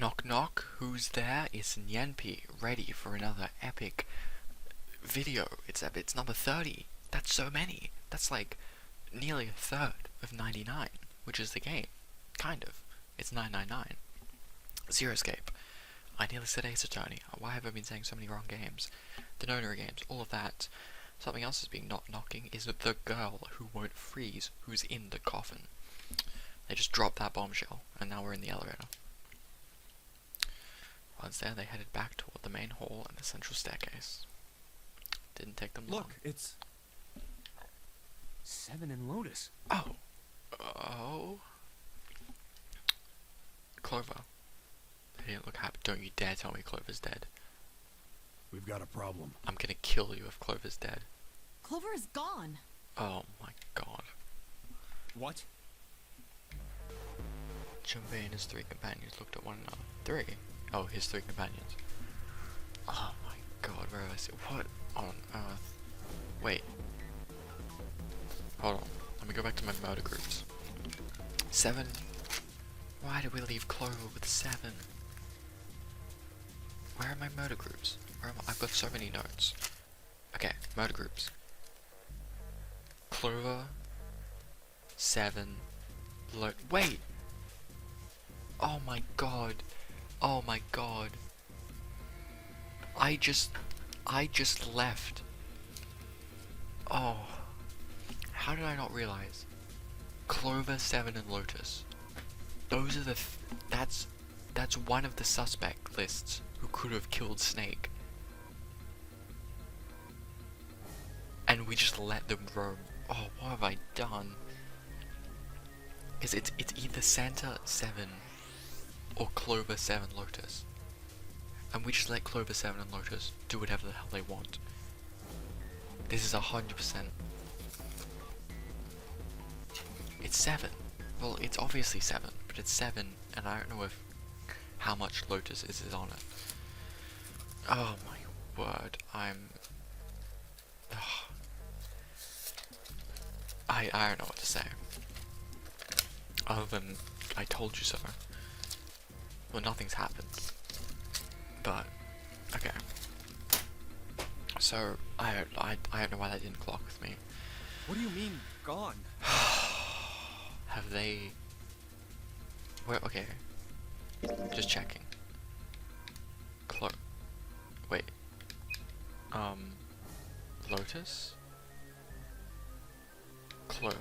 Knock knock, who's there? It's Nyanpi, ready for another epic video. It's number 30. That's so many. That's like nearly a third of 99, which is the game. Kind of. It's 999. Zero Escape. I nearly said Ace Attorney. Why have I been saying so many wrong games? The Nona games, all of that. Something else is being knocking is the girl who won't freeze, who's in the coffin. They just dropped that bombshell, and now we're in the elevator. Once there, they headed back toward the main hall and the central staircase. Didn't take them long. Look, it's 7 and Lotus. Oh. Clover. They didn't look happy. Don't you dare tell me Clover's dead. We've got a problem. I'm gonna kill you if Clover's dead. Clover is gone. Oh my god. What? Junpei and his 3 companions looked at one another. 3? Oh, his 3 companions. Oh my god, where was it? What on earth? Wait. Hold on. Let me go back to my murder groups. 7. Why did we leave Clover with 7? Where are my murder groups? Where am I? I've got so many notes. Okay, murder groups. Clover. 7. Wait! Oh my god. Oh my god. I just left. Oh. How did I not realize? Clover, 7, and Lotus. Those are the that's one of the suspect lists who could have killed Snake. And we just let them roam. Oh, what have I done? It's either Santa 7 or Clover 7 Lotus. And we just let Clover 7 and Lotus do whatever the hell they want. This is 100%. It's 7. Well, it's obviously 7, but it's 7, and I don't know if how much Lotus is on it. Oh my word, I don't know what to say. Other than, I told you so. Well, nothing's happened. But, okay. So, I don't know why that didn't clock with me. What do you mean, gone? Have they... Wait, okay. Just checking. Wait. Lotus? Clover.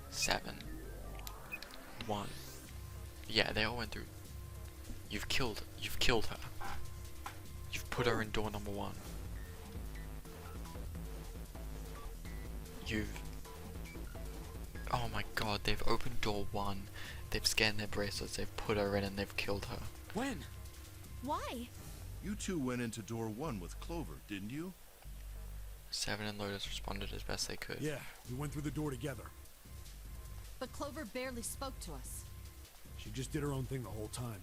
7. 1. Yeah, they all went through. You've killed her. You've put her in door number 1. Oh my god, they've opened door 1, they've scanned their bracelets, they've put her in, and they've killed her. When? Why? You two went into door 1 with Clover, didn't you? 7 and Lotus responded as best they could. Yeah, we went through the door together. But Clover barely spoke to us. She just did her own thing the whole time.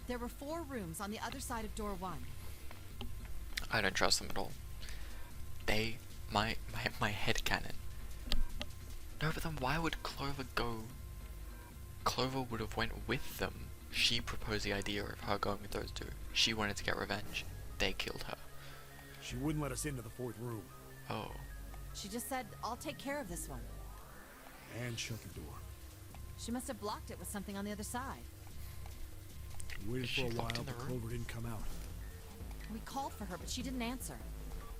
There were 4 rooms on the other side of door 1. I don't trust them at all. My headcanon. No, but then why would Clover go? Clover would have went with them. She proposed the idea of her going with those 2. She wanted to get revenge. They killed her. She wouldn't let us into the 4th room. Oh. She just said, I'll take care of this one. And shut the door. She must have blocked it with something on the other side. We waited Is for she a while, locked in the but room? Clover didn't come out. We called for her, but she didn't answer.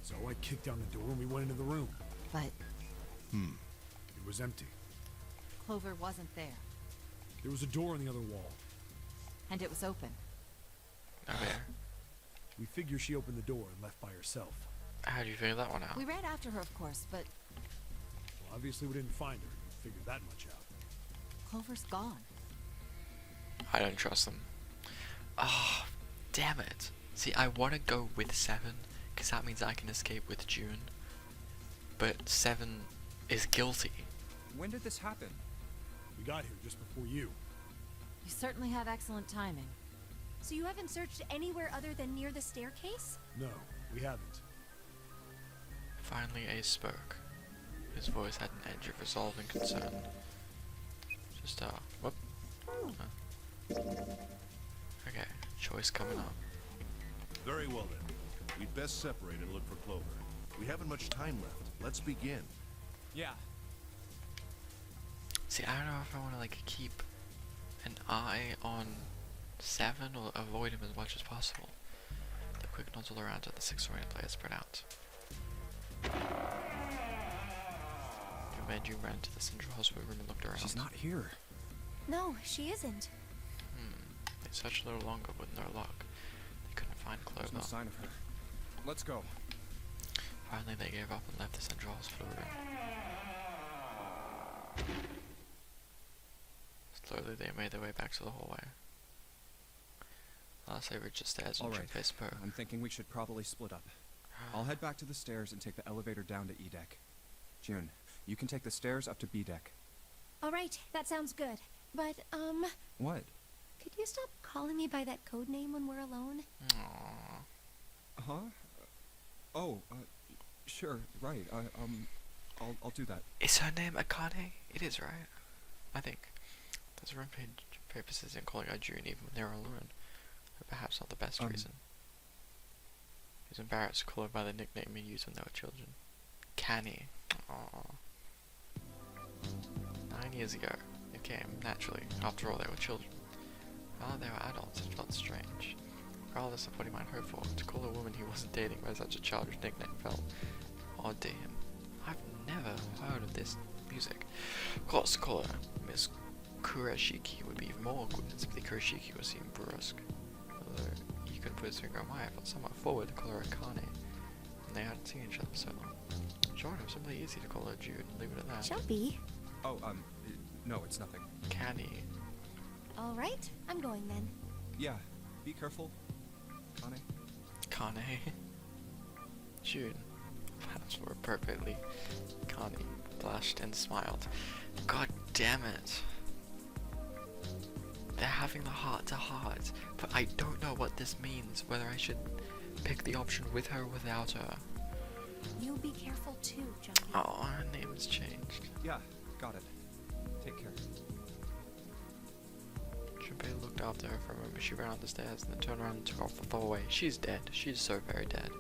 So I kicked down the door and we went into the room. But It was empty. Clover wasn't there. There was a door on the other wall. And it was open. Okay. We figure she opened the door and left by herself. How do you figure that one out? We ran after her, of course, but Well, obviously we didn't find her. We figured that much out. Clover's gone. I don't trust them. Ah, damn it. See, I want to go with 7, because that means I can escape with June. But 7 is guilty. When did this happen? We got here just before you. You certainly have excellent timing. So you haven't searched anywhere other than near the staircase? No, we haven't. Finally, Ace spoke. His voice had an edge of resolve and concern. Just, whoop. Okay, choice coming up. Very well then. We'd best separate and look for Clover. We haven't much time left. Let's begin. Yeah. See, I don't know if I want to like keep an eye on 7 or avoid him as much as possible. The quick nods all around at the 6 oriented players spread out. Manju ran to the central hospital room and looked around. She's not here. No, she isn't. They searched a little longer with no luck. They couldn't find There's no Clover. sign of her. Let's go. Finally, they gave up and left the central hospital room. Slowly, they made their way back to the hallway. Last, they reached the stairs and All right. Junpei spoke. I'm thinking we should probably split up. I'll head back to the stairs and take the elevator down to E deck. June, you can take the stairs up to B deck. All right, that sounds good. But, What? could you stop calling me by that code name when we're alone? Aww. Huh? Oh, sure, right. I'll do that. Is her name Akane? It is, right? I think. There's room purposes in calling her June even when they're alone. But perhaps not the best reason. He's embarrassed to call her by the nickname he used when they were children. Canny. Aww. 9 years ago, it came naturally. After all, they were children. Now they were adults, it felt strange. Regardless of what he might hope for, to call a woman he wasn't dating by such a childish nickname felt odd to him. I've never heard of this music. Of course, to call her Miss Kurashiki would be even more awkward, and simply Kurashiki would seem brusque. Although he couldn't put his finger on why, I felt somewhat forward to call her Akane, and they hadn't seen each other so long. Sure, it was simply easy to call her Jude and leave it at that. Jumpy. Oh, no, it's nothing. Canny. All right, I'm going then. Yeah, be careful, Connie. Kane. June, perhaps more appropriately, Kane blushed and smiled. God damn it. They're having the heart-to-heart, but I don't know what this means, whether I should pick the option with her or without her. You be careful too, Jumpy. Oh, her name has changed. Yeah, got it. Take care. Junpei looked after her for a moment. She ran up the stairs and then turned around and took off the hallway. She's dead. She's so very dead.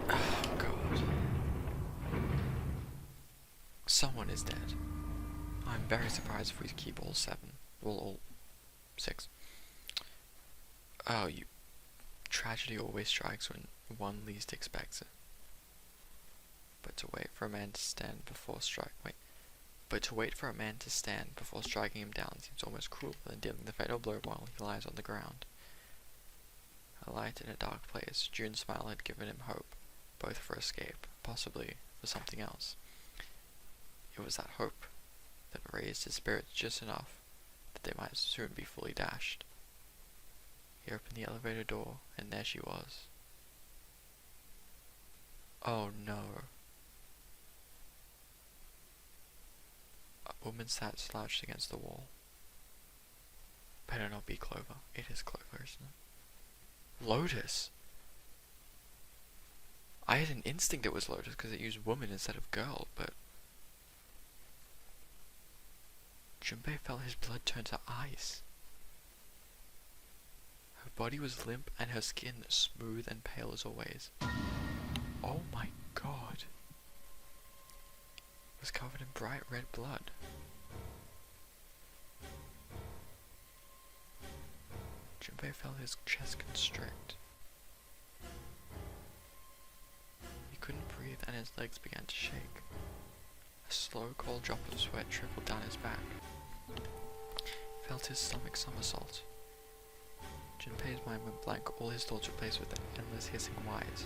Oh, God. Someone is dead. I'm very surprised if we keep all 7. Well, all 6. Oh, you... Tragedy always strikes when one least expects it. But to wait for a man to stand before striking him down seems almost crueler than dealing the fatal blow while he lies on the ground. A light in a dark place, June's smile had given him hope, both for escape, possibly for something else. It was that hope that raised his spirits just enough that they might soon be fully dashed. He opened the elevator door, and there she was. Oh no. A woman sat slouched against the wall. Better not be Clover. It is Clover, isn't it? Lotus! I had an instinct it was Lotus because it used woman instead of girl, but... Junpei felt his blood turn to ice. Her body was limp and her skin smooth and pale as always. Oh my god. It was covered in bright red blood. Junpei felt his chest constrict. He couldn't breathe and his legs began to shake. A slow cold drop of sweat trickled down his back. He felt his stomach somersault. Junpei's mind went blank, all his thoughts replaced with endless hissing whys.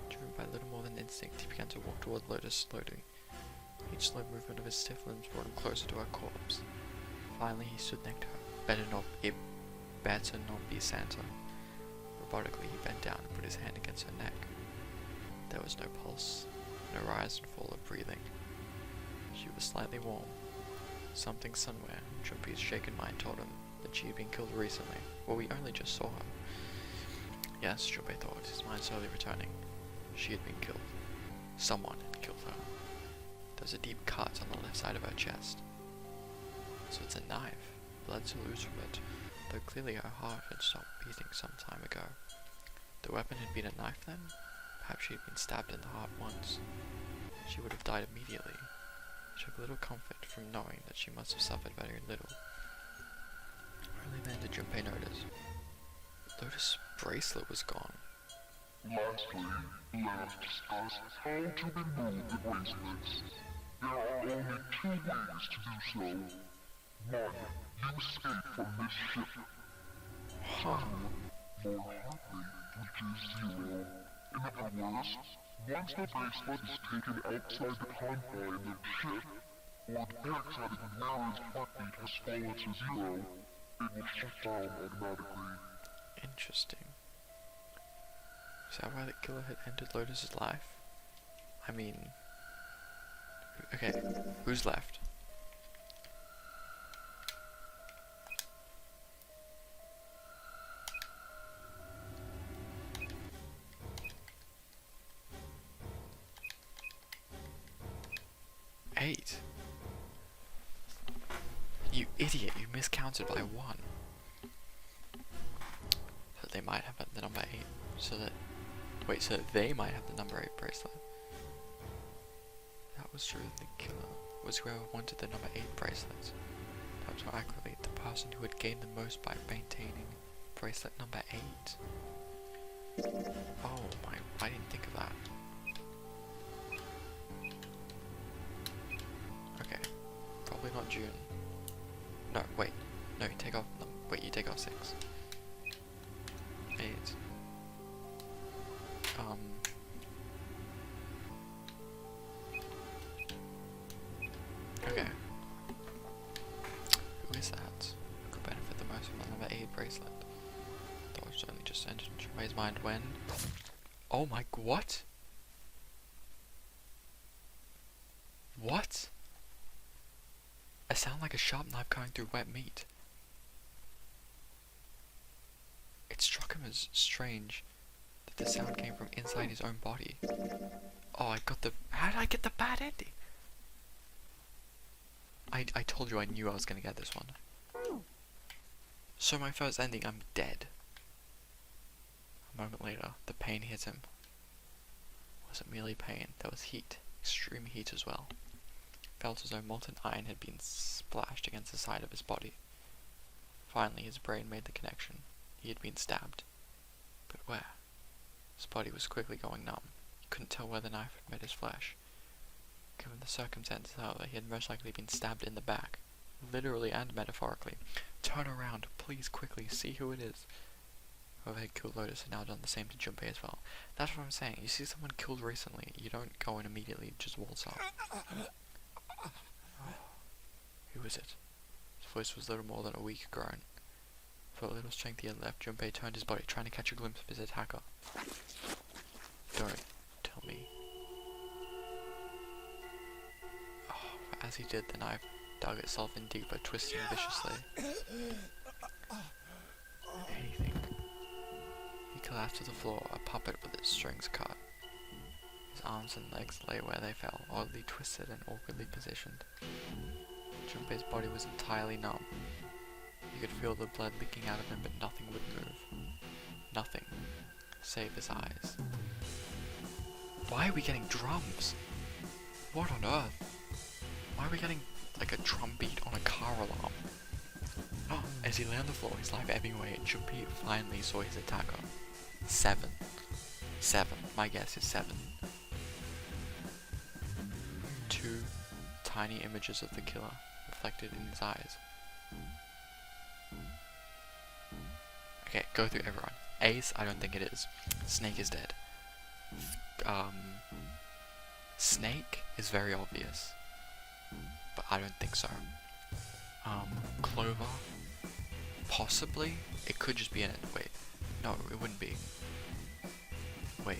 Driven by little more than instinct, he began to walk toward Lotus slowly. Each slow movement of his stiff limbs brought him closer to her corpse. Finally, he stood next to her. It better not be Santa. Robotically, he bent down and put his hand against her neck. There was no pulse, no rise and fall of breathing. She was slightly warm. Something somewhere, Junpei's shaken mind told him that she had been killed recently. Well, we only just saw her. Yes, Junpei thought, his mind slowly returning. She had been killed. Someone had killed her. There was a deep cut on the left side of her chest. So it's a knife. Blood still oozed from it, though clearly her heart had stopped beating some time ago. The weapon had been a knife then? Perhaps she had been stabbed in the heart once. She would have died immediately. She took little comfort from knowing that she must have suffered very little. Only then did Junpei notice. Lotus' bracelet was gone. Lastly, let us discuss how to remove the bracelets. There are only two ways to do so. One, you escape from this ship. Two, your heart rate reaches 0. In other words, once the bracelet is taken outside the confines of the ship, or the backside of the wearer's heartbeat has fallen to 0, it will shut down automatically. Interesting. Is that why the killer had ended Lotus's life? I mean... Okay, who's left? Eight. You idiot, you miscounted by 1. So they might have the number 8. So that... Wait, so they might have the number 8 bracelet. That was true, the killer was whoever wanted the number 8 bracelet. That was more accurately the person who had gained the most by maintaining bracelet number 8. Oh my, I didn't think of that. Okay, probably not June. No, wait, no, you take off, wait, you take off 6. 8. Okay. Who is that? Who could benefit the most from the number 8 bracelet? Thoughts only just entered into Junpei's mind when... Oh my... What? What? A sound like a sharp knife cutting through wet meat. It struck him as strange that the sound came from inside his own body. Oh, I got the... How did I get the bad ending? I told you I knew I was gonna get this one. So my first ending, I'm dead. A moment later, the pain hit him. It wasn't merely pain, there was heat. Extreme heat as well. Felt as though molten iron had been splashed against the side of his body. Finally, his brain made the connection. He had been stabbed. But where? His body was quickly going numb. He couldn't tell where the knife had met his flesh. Given the circumstances, however, he had most likely been stabbed in the back. Literally and metaphorically. Turn around, please, quickly, see who it is. Whoever had killed Lotus had now done the same to Junpei as well. That's what I'm saying. You see someone killed recently, you don't go and immediately just waltz up. Who was it? His voice was little more than a weak groan. For a little strength he had left, Junpei turned his body, trying to catch a glimpse of his attacker. Don't tell me. Oh, as he did, the knife dug itself in deeper, twisting viciously. Anything. He collapsed to the floor, a puppet with its strings cut. His arms and legs lay where they fell, oddly twisted and awkwardly positioned. Junpei's body was entirely numb. He could feel the blood leaking out of him, but nothing would move. Nothing, save his eyes. Why are we getting drums? What on earth? Why are we getting like a drum beat on a car alarm? Oh, as he lay on the floor, his life ebbing away, Junpei finally saw his attacker. 7. 7. My guess is 7. 2 tiny images of the killer reflected in his eyes. Okay, go through everyone. Ace, I don't think it is. Snake is dead. Snake is very obvious, but I don't think so. Clover, possibly. It could just be in it. Wait, no, it wouldn't be. Wait.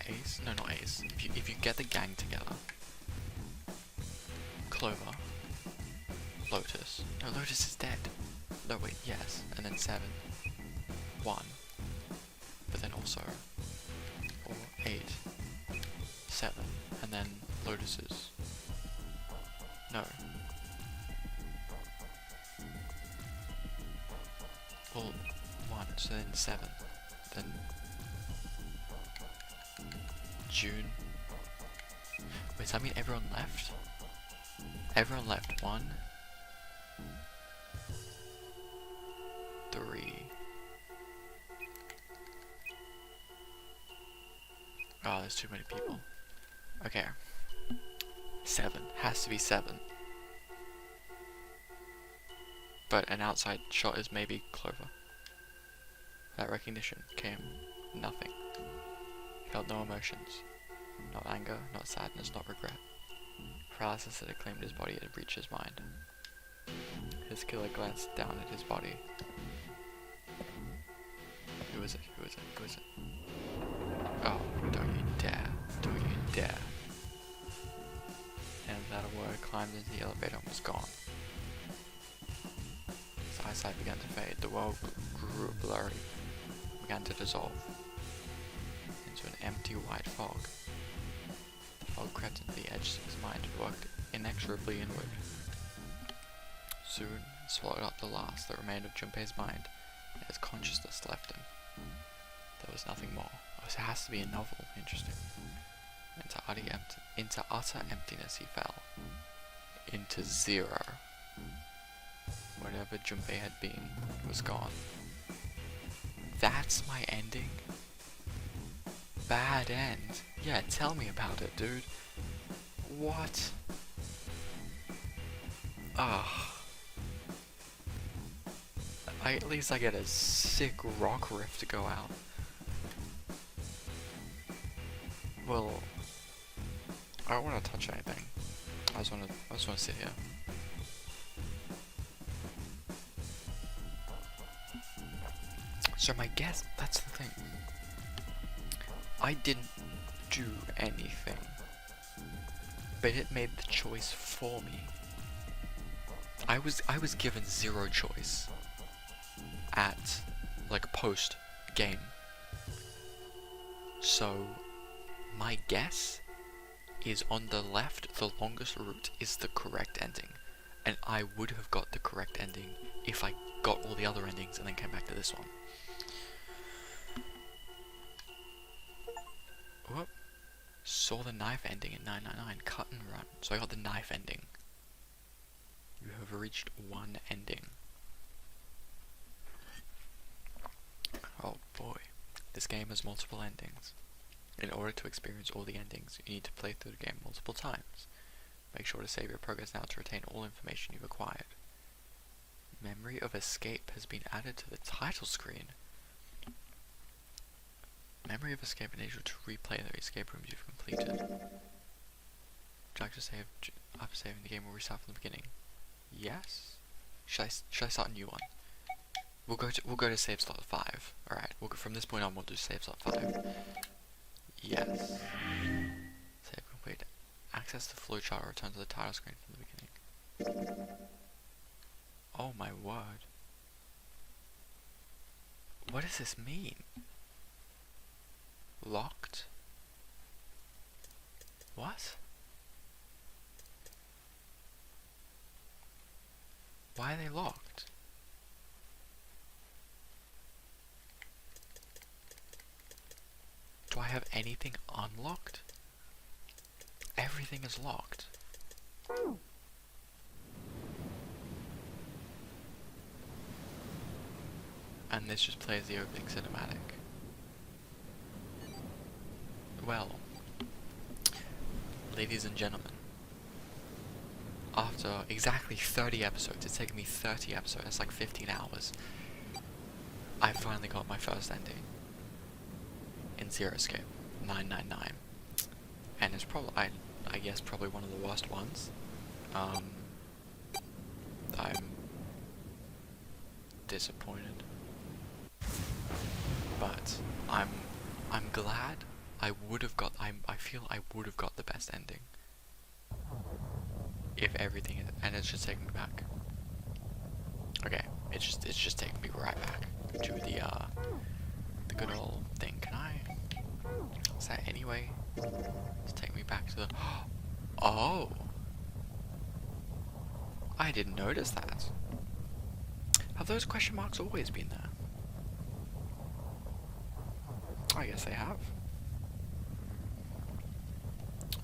Ace? No, not Ace. If you get the gang together. Clover. Lotus. No, Lotus is dead. No, wait, yes. And then 7. 1. But then also... Or 8. 7. And then lotuses. No. Well, 1, so then 7. Then... June. Wait, does that mean everyone left? Everyone left. 1, 3. Oh, there's too many people. Okay. 7. Has to be 7. But an outside shot is maybe Clover. That recognition came nothing. Felt no emotions. Not anger, not sadness, not regret. Paralysis that had claimed his body had reached his mind. His killer glanced down at his body. Who is it? Who is it? Who is it? Oh, don't you dare. Don't you dare. And without a word, climbed into the elevator and was gone. His eyesight began to fade. The world grew blurry. Began to dissolve into an empty white fog. The fog crept into the edges of his mind and worked inexorably inward. Soon, it swallowed up the last that remained of Junpei's mind, and his consciousness left him. There was nothing more. Oh, it has to be a novel. Interesting. Into utter emptiness he fell. Into zero. Whatever Junpei had been was gone. That's my ending? Bad end. Yeah, tell me about it, dude. What? Ah. At least I get a sick rock riff to go out. Well, I don't want to touch anything. I just want to sit here. So my guess, that's the thing. I didn't do anything, but it made the choice for me. I was given zero choice at like post game. So my guess is on the left, the longest route is the correct ending, and I would have got the correct ending if I got all the other endings and then came back to this one. Whoop. Saw the knife ending in 999, cut and run. So I got the knife ending. You have reached one ending. Oh boy. This game has multiple endings. In order to experience all the endings, you need to play through the game multiple times. Make sure to save your progress now to retain all information you've acquired. Memory of Escape has been added to the title screen. Memory of Escape enables you to replay the escape rooms you've completed. Would you like to save after saving the game will restart from the beginning? Yes. Should I start a new one? We'll go to save slot 5. All right. From this point on we'll do save slot 5. Yes. Save complete. Access the flowchart or return to the title screen from the beginning. Oh my word. What does this mean? Locked? What? Why are they locked? Do I have anything unlocked? Everything is locked. And this just plays the opening cinematic. Well, ladies and gentlemen, after exactly 30 episodes, it's taken me 30 episodes, that's like 15 hours, I finally got my first ending in Zero Escape 999, and it's probably, I guess, probably one of the worst ones. I'm disappointed, but I'm glad. I feel I would have got the best ending if everything, and it's just taking me back. Okay, it's just taking me right back to the good old thing. Can I? Is that anyway? It's taking me back to the. Oh, I didn't notice that. Have those question marks always been there? I guess they have.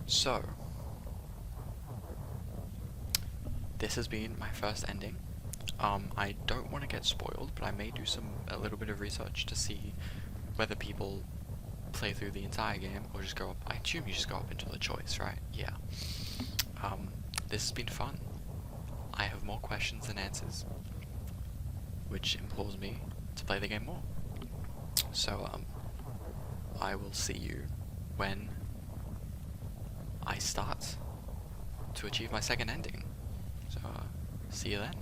So, this has been my first ending. I don't want to get spoiled, but I may do a little bit of research to see whether people play through the entire game or just go up. I assume you just go up into the choice, right? Yeah. This has been fun. I have more questions than answers, which implores me to play the game more. So, I will see you when I start to achieve my second ending. So, see you then.